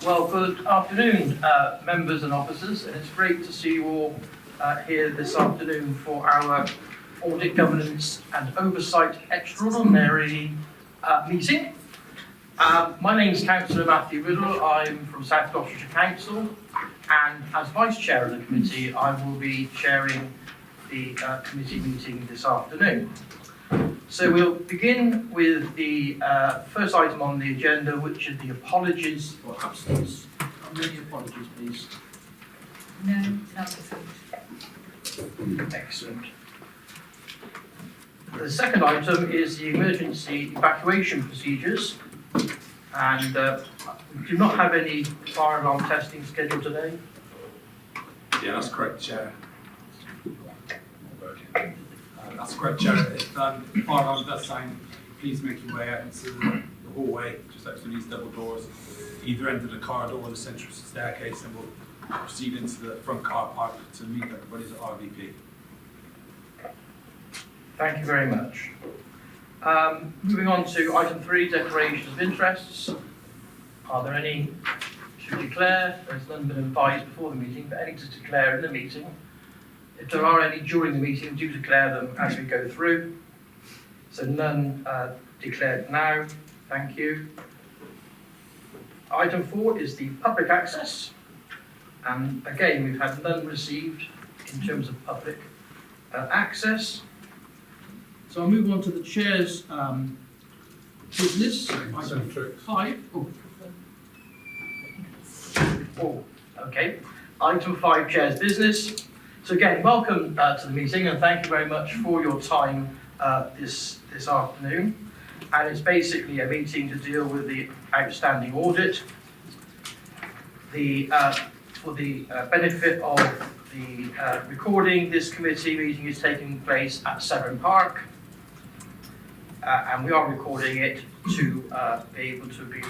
Well, good afternoon, members and officers, and it's great to see you all here this afternoon for our Audit, Governance and Oversight Extraordinary meeting. My name is Councillor Matthew Riddle. I'm from South Gloucestershire Council, and as Vice Chair of the committee, I will be chairing the committee meeting this afternoon. So we'll begin with the first item on the agenda, which is the apologies for absence. How many apologies, please? No. Excellent. The second item is the emergency evacuation procedures, and we do not have any fire alarm testing scheduled today. Yeah, that's correct, Chair. That's correct, Chair. If the fire alarm does sound, please make your way out into the hallway, just next to these double doors, either end of the corridor or the central staircase, and we'll proceed into the front car park to meet everybody's at RVP. Thank you very much. Moving on to item 3, declarations of interests. Are there any to declare? There's none been advised before the meeting, but any to declare in the meeting. If there are any during the meeting, do declare them as we go through. So none declared now. Thank you. Item 4 is the public access. And again, we've had none received in terms of public access. So I'll move on to the Chair's business. Item 5. Oh, okay. Item 5, Chair's business. So again, welcome to the meeting, and thank you very much for your time this afternoon. And it's basically a meeting to deal with the outstanding audit. For the benefit of the recording, this committee meeting is taking place at Severn Park, and we are recording it to be able to be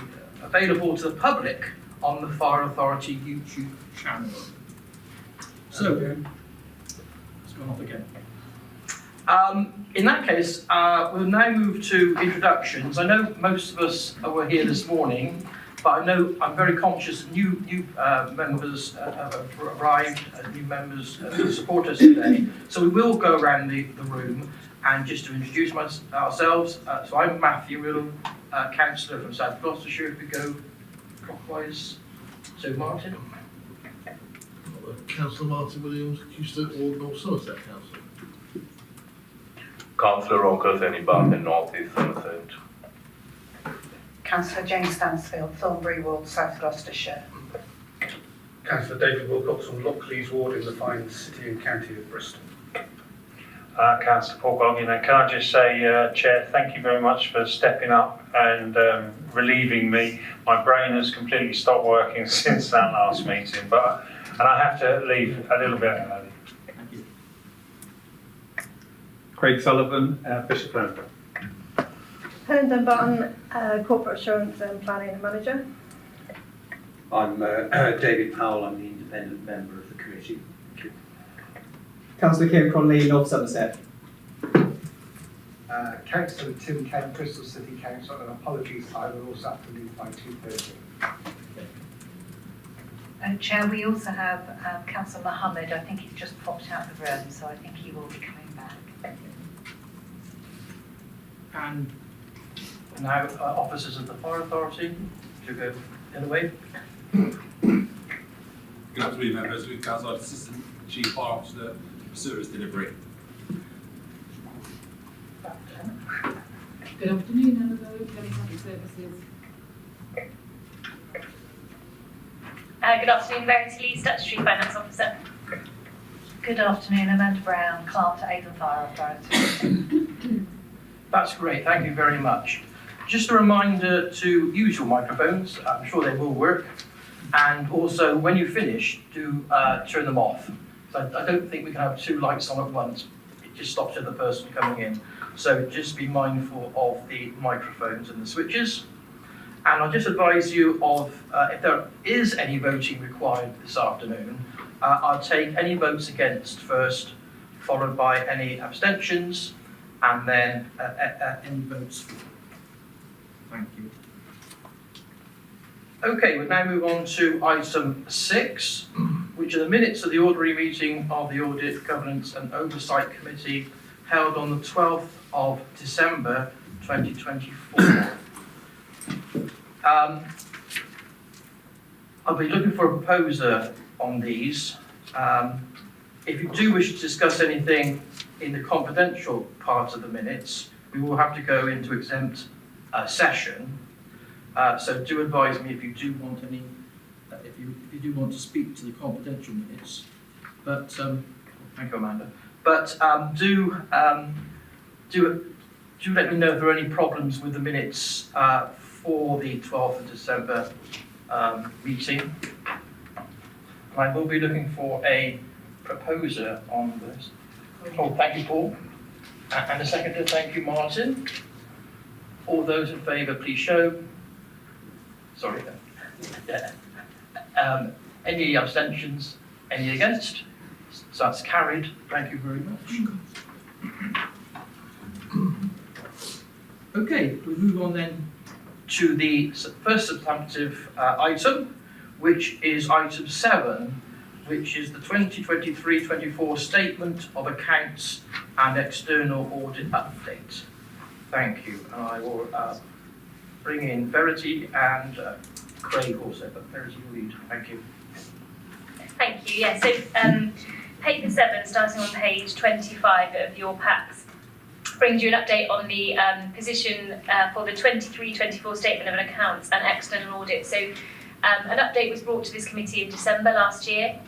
available to the public on the Fire Authority YouTube channel. So, it's gone off again. In that case, we'll now move to introductions. I know most of us were here this morning, but I know I'm very conscious new members have arrived, new members who support us today. So we will go around the room and just to introduce ourselves. So I'm Matthew Riddle, Councillor from South Gloucestershire. If we go clockwise, so Martin. Councillor Martin Williams, Houston Ward, North Somerset Council. Councillor Roker, Any Barton, North East Somerset. Councillor James Stansfield, Thornbury Ward, South Gloucestershire. Councillor David Wilcox from Lockleys Ward in the fine city and county of Bristol. Councillor Paul Goggin, and can I just say, Chair, thank you very much for stepping up and relieving me. My brain has completely stopped working since that last meeting, and I have to leave a little bit early. Thank you. Craig Sullivan, Bishop Lambert. Helen Dunbarton, Corporate Assurance and Planning Manager. I'm David Powell, I'm the independent member of the committee. Thank you. Councillor Kieran Conley, North Somerset. Councillor Tim Kent, Bristol City Council, and apologies, I will also have to leave by 2:30. Chair, we also have Councillor Mohammed. I think he's just popped out of the room, so I think he will be coming back. And now officers of the Fire Authority to go the other way. Good afternoon, members. Luke Gazard, Assistant Chief Fire Officer, Service Delivery. Good afternoon, Annabelle, Kelly Public Services. Good afternoon, Verity Lee, Statutory Finance Officer. Good afternoon, Amanda Brown, Clerk to Avon Fire Authority. That's great, thank you very much. Just a reminder to use your microphones, I'm sure they will work. And also, when you finish, do turn them off. So I don't think we can have 2 lights on at once. It just stops the other person coming in. So just be mindful of the microphones and the switches. And I'll just advise you of, if there is any voting required this afternoon, I'll take any votes against first, followed by any abstentions, and then any votes for. Thank you. Okay, we'll now move on to item 6, which are the minutes of the ordinary meeting of the Audit, Governance and Oversight Committee held on the 12th of December 2024. I'll be looking for a proposer on these. If you do wish to discuss anything in the confidential part of the minutes, we will have to go into exempt session. So do advise me if you do want any, if you do want to speak to the confidential minutes. But thank you, Amanda. But do let me know if there are any problems with the minutes for the 12th of December meeting. I will be looking for a proposer on this. Oh, thank you, Paul. And a seconder, thank you, Martin. All those in favour, please show. Sorry. Any abstentions? Any against? So that's carried. Thank you very much. Okay, we move on then to the first substantive item, which is item 7, which is the 2023-24 Statement of Accounts and External Audit Update. Thank you. And I will bring in Verity and Craig also, but Verity will lead. Thank you. Thank you. Yeah, so paper 7, starting on page 25 of your packs, brings you an update on the position for the 23-24 Statement of Accounts and External Audit. So an update was brought to this committee in December last year.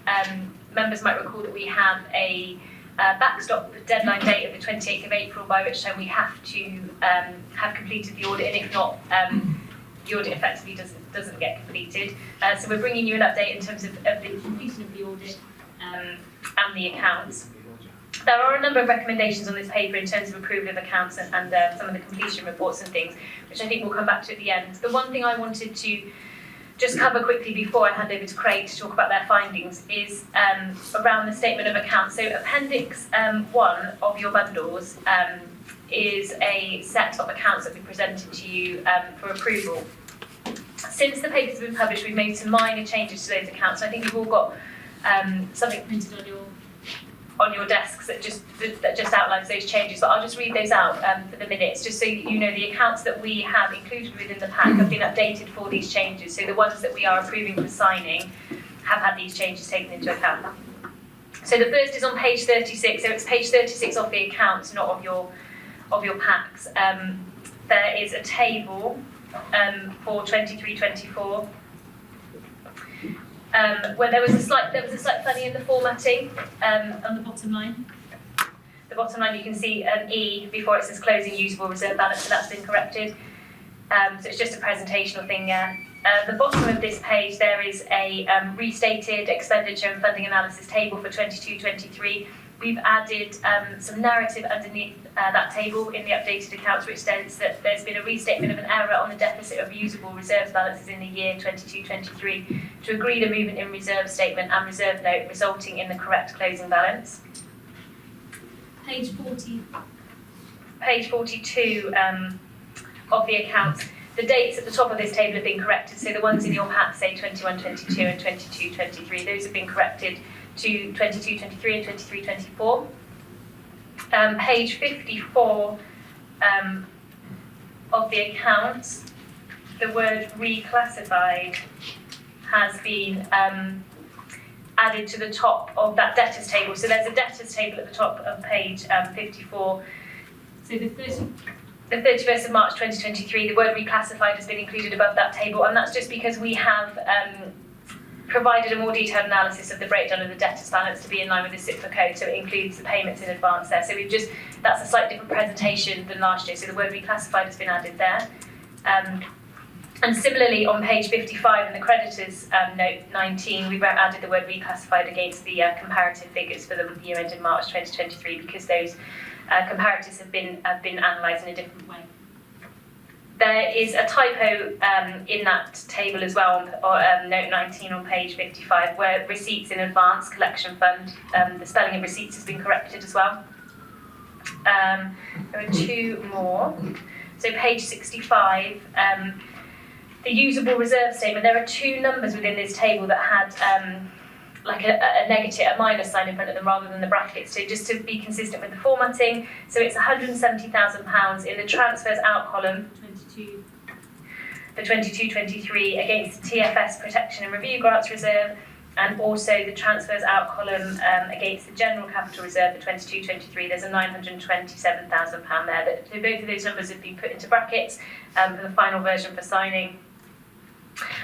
Members might recall that we have a backstop deadline date of the 28th of April, by which time we have to have completed the audit, and if not, the audit effectively doesn't get completed. So we're bringing you an update in terms of the completion of the audit and the accounts. There are a number of recommendations on this paper in terms of approval of accounts and some of the completion reports and things, which I think we'll come back to at the end. The one thing I wanted to just cover quickly before I hand over to Craig to talk about their findings is around the statement of accounts. So Appendix 1 of your bundles is a set of accounts that we presented to you for approval. Since the papers have been published, we've made some minor changes to those accounts. I think you've all got something printed on your desks that just outlines those changes, but I'll just read those out for the minutes, just so you know the accounts that we have included within the pack have been updated for these changes. So the ones that we are approving for signing have had these changes taken into account. So the first is on page 36. So it's page 36 of the accounts, not of your packs. There is a table for 23-24. Where there was a slight funny in the formatting on the bottom line. The bottom line, you can see an E before it says closing usable reserve balance, so that's been corrected. So it's just a presentational thing there. The bottom of this page, there is a restated expenditure and funding analysis table for 22-23. We've added some narrative underneath that table in the updated accounts, which says that there's been a restatement of an error on the deficit of usable reserves balances in the year 22-23 to agree the movement in reserve statement and reserve note, resulting in the correct closing balance. Page 42 of the accounts. The dates at the top of this table have been corrected, so the ones in your pack say 21-22 and 22-23. Those have been corrected to 22-23 and 23-24. Page 54 of the accounts, the word reclassified has been added to the top of that debtors table. So there's a debtors table at the top of page 54. So the 31st of March 2023, the word reclassified has been included above that table, and that's just because we have provided a more detailed analysis of the breakdown of the debtors balance to be in line with the CIPFA code, so it includes the payments in advance there. So that's a slightly different presentation than last year, so the word reclassified has been added there. And similarly, on page 55 in the creditors note 19, we've added the word reclassified against the comparative figures for the year ended March 2023, because those comparatives have been analysed in a different way. There is a typo in that table as well, note 19 on page 55, where receipts in advance collection fund, the spelling of receipts has been corrected as well. There are two more. So page 65, the usable reserve statement, there are two numbers within this table that had like a negative, a minus sign in front of them rather than the brackets. So just to be consistent with the formatting, so it's £170,000 in the transfers out column 22. for 22-23 against the TFS Protection and Review Grants Reserve, and also the transfers out column against the General Capital Reserve for 22-23. There's a £927,000 there. So both of those numbers have been put into brackets for the final version for signing.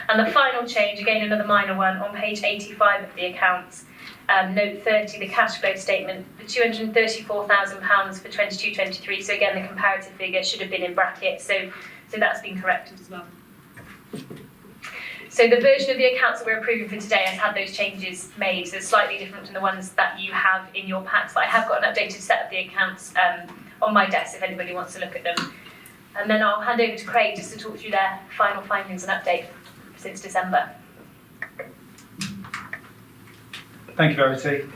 And the final change, again another minor one, on page 85 of the accounts, note 30, the cash flow statement, the £234,000 for 22-23. So again, the comparative figure should have been in brackets. So that's been corrected as well. So the version of the accounts that we're approving for today has had those changes made, so slightly different from the ones that you have in your packs. But I have got an updated set of the accounts on my desk if anybody wants to look at them. And then I'll hand over to Craig just to talk through their final findings and update since December. Thank you, Verity.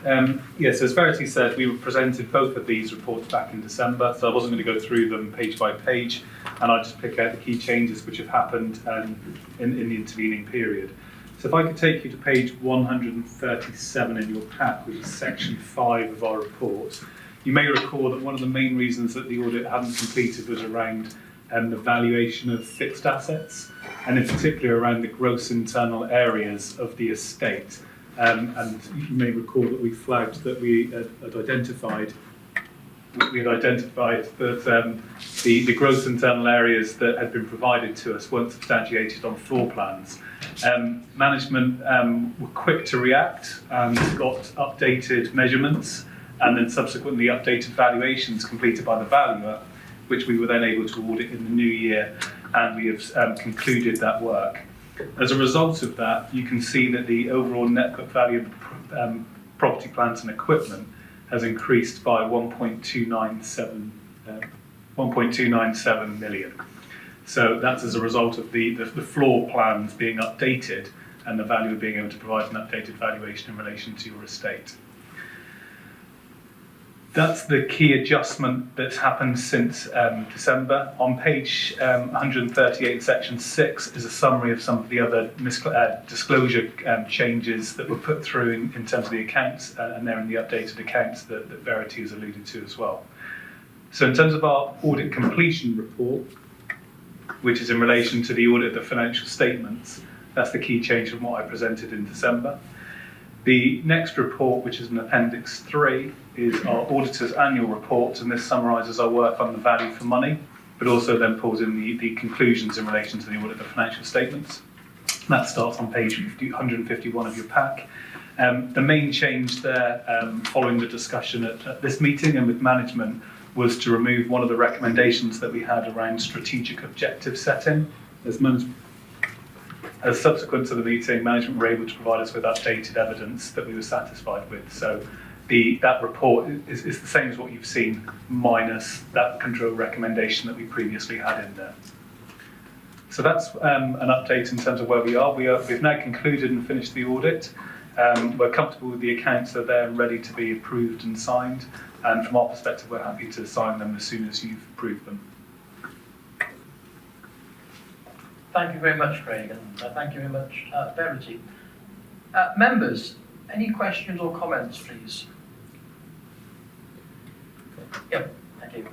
Yes, as Verity said, we presented both of these reports back in December, so I wasn't going to go through them page by page, and I'll just pick out the key changes which have happened in the intervening period. So if I could take you to page 137 in your pack, which is section 5 of our report. You may recall that one of the main reasons that the audit hadn't completed was around the valuation of fixed assets, and in particular around the gross internal areas of the estate. And you may recall that we flagged that we had identified that the gross internal areas that had been provided to us weren't substantiated on floor plans. Management were quick to react and got updated measurements and then subsequently updated valuations completed by the valuer, which we were then able to audit in the new year, and we have concluded that work. As a result of that, you can see that the overall net book value of property, plant and equipment has increased by 1.297 million. So that's as a result of the floor plans being updated and the valuer being able to provide an updated valuation in relation to your estate. That's the key adjustment that's happened since December. On page 138, section 6, is a summary of some of the other disclosure changes that were put through in terms of the accounts, and they're in the updated accounts that Verity has alluded to as well. So in terms of our audit completion report, which is in relation to the audit of the financial statements, that's the key change from what I presented in December. The next report, which is in Appendix 3, is our auditor's annual report, and this summarises our work on the value for money, but also then pulls in the conclusions in relation to the audit of the financial statements. That starts on page 151 of your pack. The main change there, following the discussion at this meeting and with management, was to remove one of the recommendations that we had around strategic objective setting. As subsequent to the meeting, management were able to provide us with updated evidence that we were satisfied with. So that report is the same as what you've seen, minus that control recommendation that we previously had in there. So that's an update in terms of where we are. We've now concluded and finished the audit. We're comfortable with the accounts that are there and ready to be approved and signed. And from our perspective, we're happy to sign them as soon as you've approved them. Thank you very much, Craig, and thank you very much, Verity. Members, any questions or comments, please? Yep, thank you.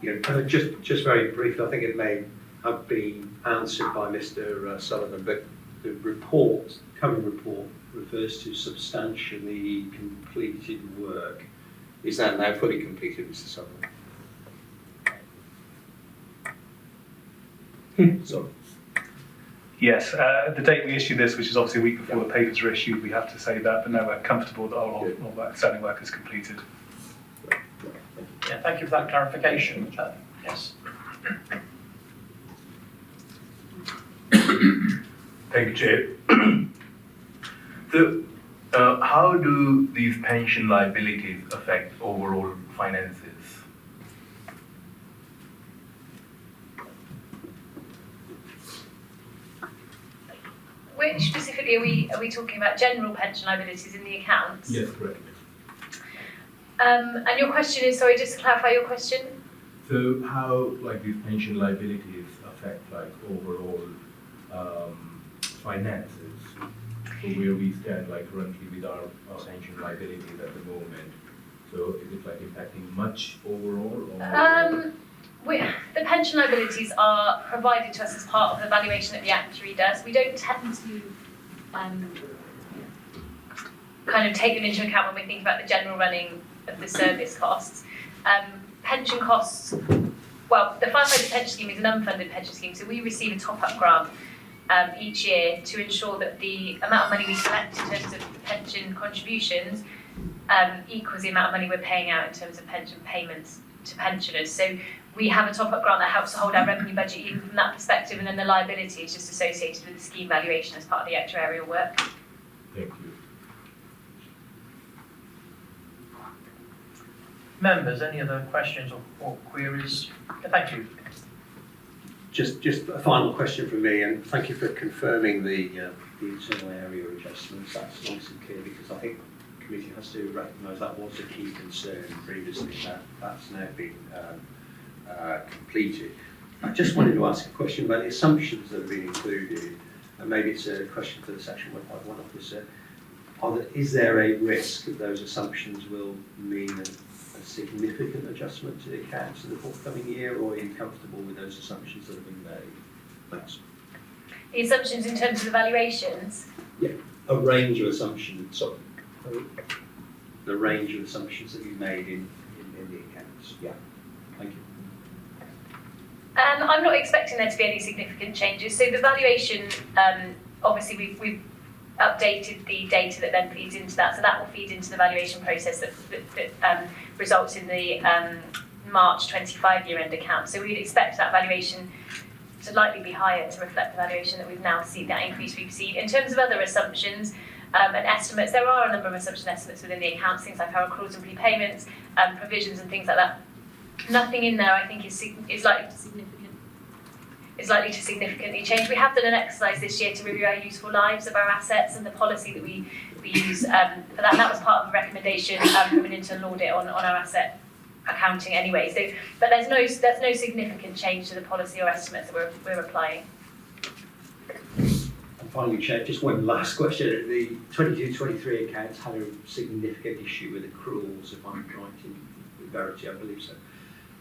Yeah, just very briefly, I think it may have been answered by Mr. Sullivan, but the current report refers to substantially completed work. Is that now fully completed, Mr. Sullivan? Sorry. Yes, the date we issued this, which is obviously a week before the papers are issued, we have to say that, but no, we're comfortable that all that selling work is completed. Yeah, thank you for that clarification. Yes. Thank you, Chair. So, how do these pension liabilities affect overall finances? Which specifically are we talking about? General pension liabilities in the accounts? Yes, correct. And your question is, sorry, just to clarify your question? So how these pension liabilities affect like overall finances? So where we stand like currently with our pension liabilities at the moment. So is it like impacting much overall or? The pension liabilities are provided to us as part of the valuation that the actuary does. We don't tend to kind of take them into account when we think about the general running of the service costs. Pension costs, well, the firefighter pension scheme is an unfunded pension scheme, so we receive a top-up grant each year to ensure that the amount of money we collect in terms of pension contributions equals the amount of money we're paying out in terms of pension payments to pensioners. So we have a top-up grant that helps to hold our revenue budget even from that perspective, and then the liability is just associated with the scheme valuation as part of the actuarial work. Thank you. Members, any other questions or queries? Thank you. Just a final question from me, and thank you for confirming the internal area adjustments. That's nice and clear, because I think the committee has to recognise that was a key concern previously. That's now been completed. I just wanted to ask a question about the assumptions that have been included, and maybe it's a question for the Section 151 officer. Is there a risk that those assumptions will mean a significant adjustment to the accounts in the forthcoming year, or are you comfortable with those assumptions that have been made? Thanks. The assumptions in terms of the valuations? Yeah, a range of assumptions. So, the range of assumptions that you've made in the accounts. Yeah, thank you. I'm not expecting there to be any significant changes. So the valuation, obviously we've updated the data that then feeds into that. So that will feed into the valuation process that results in the March 25 year-end account. So we'd expect that valuation to likely be higher to reflect the valuation that we've now seen, that increase we've seen. In terms of other assumptions and estimates, there are a number of assumption estimates within the accounts, things like our accruals and prepayments, provisions and things like that. Nothing in there I think is likely to significantly change. We have done an exercise this year to review our useful lives of our assets and the policy that we use for that. And that was part of a recommendation from an internal audit on our asset accounting anyway. So, but there's no significant change to the policy or estimates that we're applying. And finally, Chair, just one last question. The 22-23 accounts had a significant issue with accruals, if I'm right in verity, I believe so.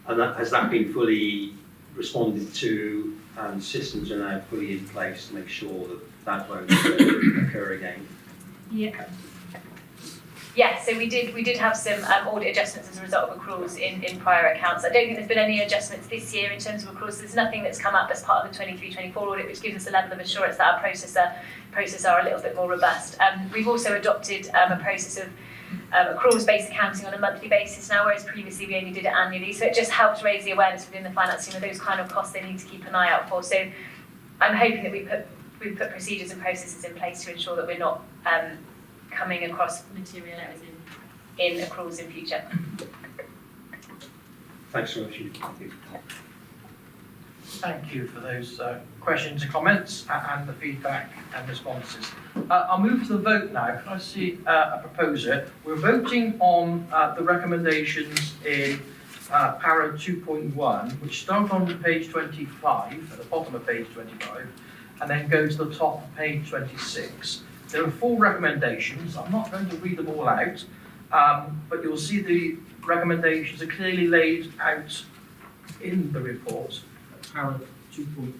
And has that been fully responded to, and systems are now fully in place to make sure that won't occur again? Yeah. Yeah, so we did have some audit adjustments as a result of accruals in prior accounts. I don't think there's been any adjustments this year in terms of accruals. There's nothing that's come up as part of the 23-24 audit, which gives us a level of assurance that our processes are a little bit more robust. We've also adopted a process of accruals-based accounting on a monthly basis now, whereas previously we only did it annually. So it just helps raise the awareness within the finance team of those kind of costs they need to keep an eye out for. So I'm hoping that we've put procedures and processes in place to ensure that we're not coming across material errors in accruals in future. Thanks so much. Thank you for those questions and comments and the feedback and responses. I'll move to the vote now. Can I see a proposer? We're voting on the recommendations in para 2.1, which start on page 25, at the bottom of page 25, and then go to the top of page 26. There are 4 recommendations. I'm not going to read them all out, but you'll see the recommendations are clearly laid out in the report. Para 2.1.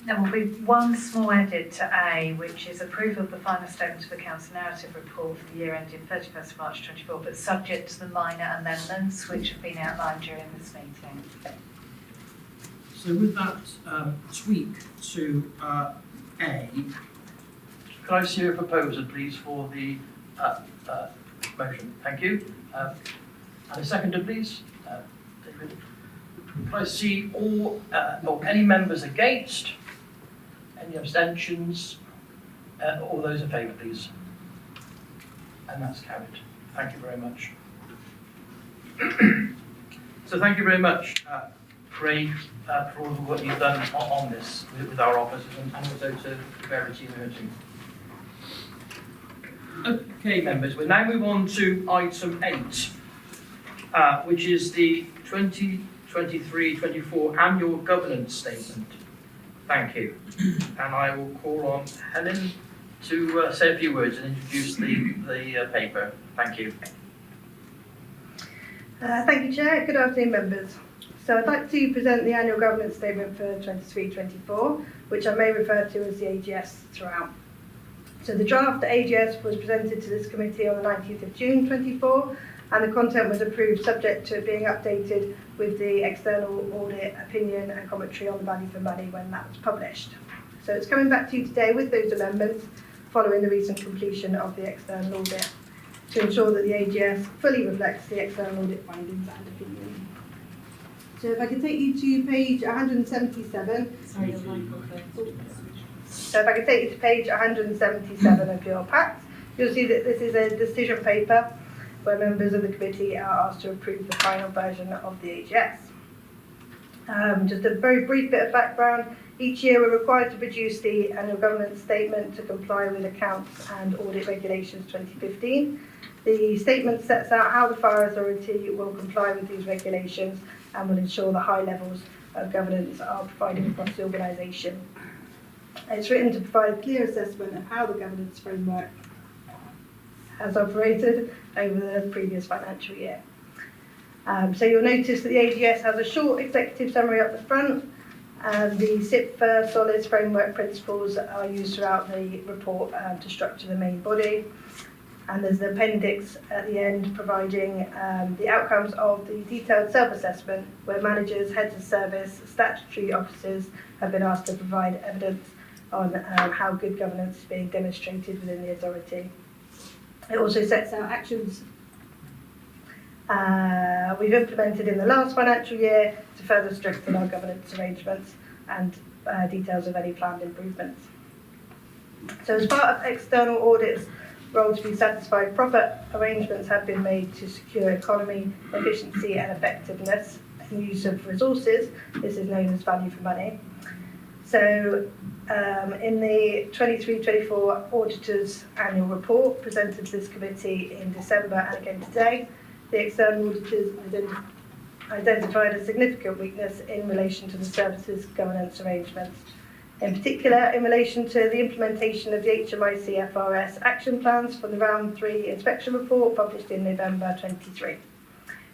There will be one small edit to A, which is approval of the final statement of the Council narrative report for the year ending 31st of March 24, but subject to the minor amendments which have been outlined during this meeting. So with that tweak to A, could I see a proposer, please, for the motion? Thank you. And a seconder, please. David. Can I see all or any members against? Any abstentions? All those in favour, please. And that's carried. Thank you very much. So thank you very much, Craig, for all of what you've done on this with our officers and also to Verity and her team. Okay, members, we'll now move on to item 8, which is the 2023-24 annual governance statement. Thank you. And I will call on Helen to say a few words and introduce the paper. Thank you. Thank you, Chair. Good afternoon, members. So I'd like to present the annual governance statement for 23-24, which I may refer to as the AGS throughout. So the draft AGS was presented to this committee on the 19th of June 24, and the content was approved subject to it being updated with the external audit opinion and commentary on the value for money when that was published. So it's coming back to you today with those amendments following the recent completion of the external audit to ensure that the AGS fully reflects the external audit findings and opinion. So if I could take you to page 177. Sorry, your microphone. So if I could take you to page 177 of your pack, you'll see that this is a decision paper where members of the committee are asked to approve the final version of the AGS. Just a very brief bit of background. Each year we're required to produce the annual governance statement to comply with accounts and audit regulations 2015. The statement sets out how the fire authority will comply with these regulations and will ensure the high levels of governance are provided across the organisation. It's written to provide a clear assessment of how the governance framework has operated over the previous financial year. So you'll notice that the AGS has a short executive summary up the front, and the SIP for Solids framework principles are used throughout the report to structure the main body. And there's an appendix at the end providing the outcomes of the detailed self-assessment where managers, heads of service, statutory officers have been asked to provide evidence on how good governance is being demonstrated within the authority. It also sets out actions we've implemented in the last financial year to further strengthen our governance arrangements and details of any planned improvements. So as part of external audits role to be satisfied, proper arrangements have been made to secure economy, efficiency and effectiveness in use of resources. This is known as value for money. So in the 23-24 Auditor's Annual Report presented to this committee in December and again today, the external auditors identified a significant weakness in relation to the services governance arrangements. In particular, in relation to the implementation of the HMIC FRS action plans for the Round 3 inspection report published in November 23.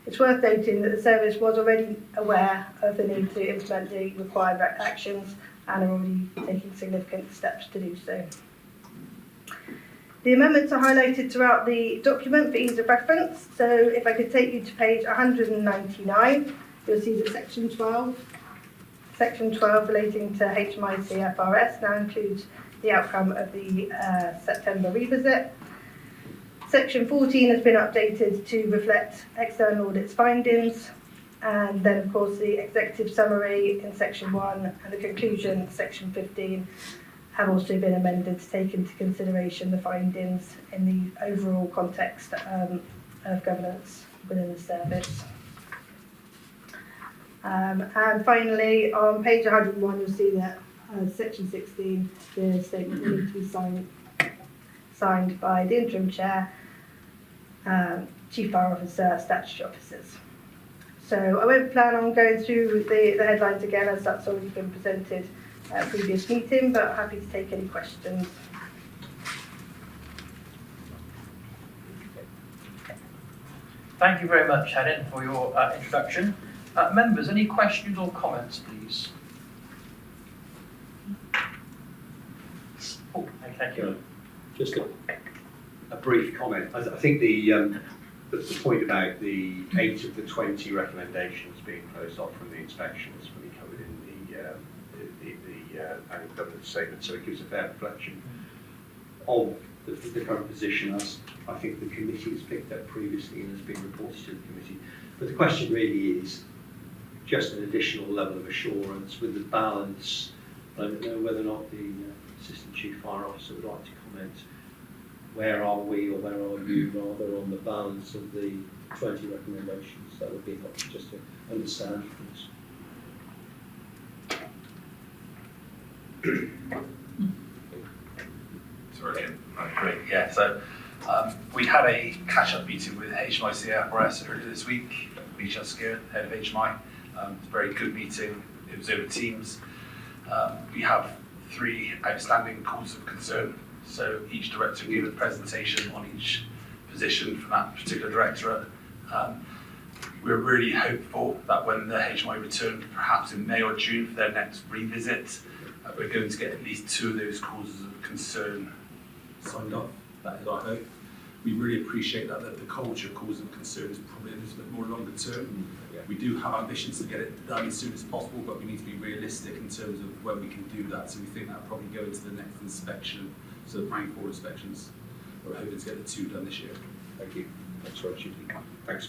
It's worth noting that the service was already aware of the need to implement the required actions and are already taking significant steps to do so. The amendments are highlighted throughout the document for ease of reference. So if I could take you to page 199, you'll see that Section 12 relating to HMIC FRS now includes the outcome of the September revisit. Section 14 has been updated to reflect external audit's findings, and then of course the executive summary in Section 1 and the conclusion, Section 15, have also been amended to take into consideration the findings in the overall context of governance within the service. And finally, on page 101, you'll see that Section 16, the statement will need to be signed by the interim chair, chief fire officer, statutory officers. So I won't plan on going through the headlines again, as that's already been presented at a previous meeting, but happy to take any questions. Thank you very much, Helen, for your introduction. Members, any questions or comments, please? Oh, thank you. Just a brief comment. I think the point about the 8 of the 20 recommendations being closed off from the inspection is fully covered in the annual governance statement, so it gives a fair reflection of the current position as I think the committee has picked up previously and has been reported to the committee. But the question really is just an additional level of assurance with the balance. I don't know whether or not the Assistant Chief Fire Officer would like to comment. Where are we, or where are you, rather, on the balance of the 20 recommendations? That would be helpful just to understand things. Sorry, great. Yeah, so we had a catch-up meeting with HMIC FRS earlier this week. Misha Skier, head of HMI. It was a very good meeting. It was over Teams. We have 3 outstanding causes of concern, so each director gave a presentation on each position from that particular directorate. We're really hopeful that when the HMI return, perhaps in May or June for their next revisit, we're going to get at least 2 of those causes of concern Signed off, that is our hope. We really appreciate that the culture cause of concern is probably a little bit more longer term. We do have ambitions to get it done as soon as possible, but we need to be realistic in terms of when we can do that. So we think that'll probably go into the next inspection, so rank 4 inspections. We're hoping to get the 2 done this year. Thank you. That's what you think. Thanks.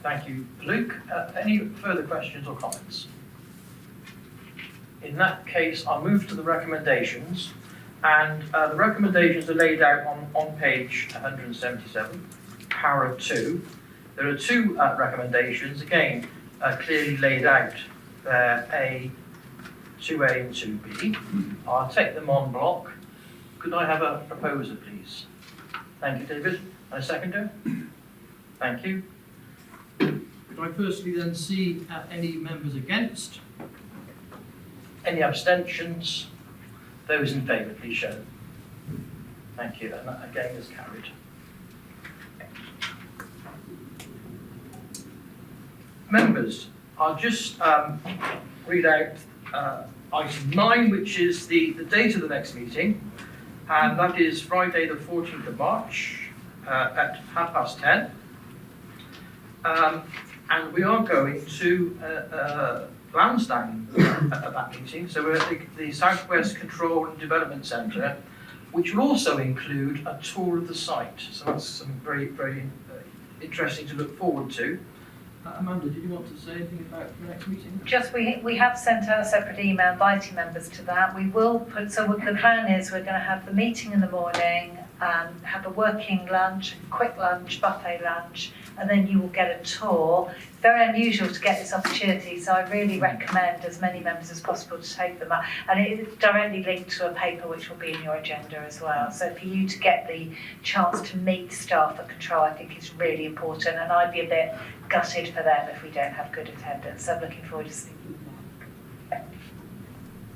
Thank you, Luke. Any further questions or comments? In that case, I'll move to the recommendations. And the recommendations are laid out on page 177, para 2. There are 2 recommendations, again, clearly laid out there, 2A and 2B. I'll take them on block. Could I have a proposer, please? Thank you, David. And a seconder? Thank you. Could I firstly then see any members against? Any abstentions? Those in favour, please show. Thank you, and that again is carried. Members, I'll just read out item 9, which is the date of the next meeting, and that is Friday the 14th of March at 10:30. And we are going to Lansdowne at that meeting, so we're at the South West Control and Development Centre, which will also include a tour of the site. So that's some very, very interesting to look forward to. Amanda, did you want to say anything about the next meeting? Just, we have sent out a separate email inviting members to that. We will put, so what the plan is, we're going to have the meeting in the morning, have a working lunch, a quick lunch, buffet lunch, and then you will get a tour. Very unusual to get this opportunity, so I really recommend as many members as possible to take them up. And it is directly linked to a paper which will be in your agenda as well. So for you to get the chance to meet staff at Control, I think is really important, and I'd be a bit gutted for them if we don't have good attendance. So I'm looking forward to seeing them.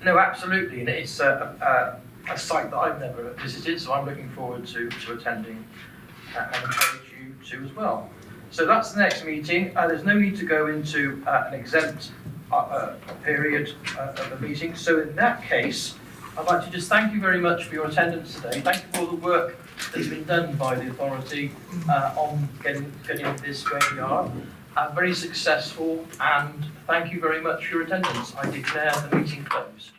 No, absolutely, and it's a site that I've never visited, so I'm looking forward to attending and encourage you to as well. So that's the next meeting. There's no need to go into an exempt period of the meeting. So in that case, I'd like to just thank you very much for your attendance today. Thank you for all the work that's been done by the authority on getting this where we are. Very successful, and thank you very much for your attendance. I declare the meeting closed.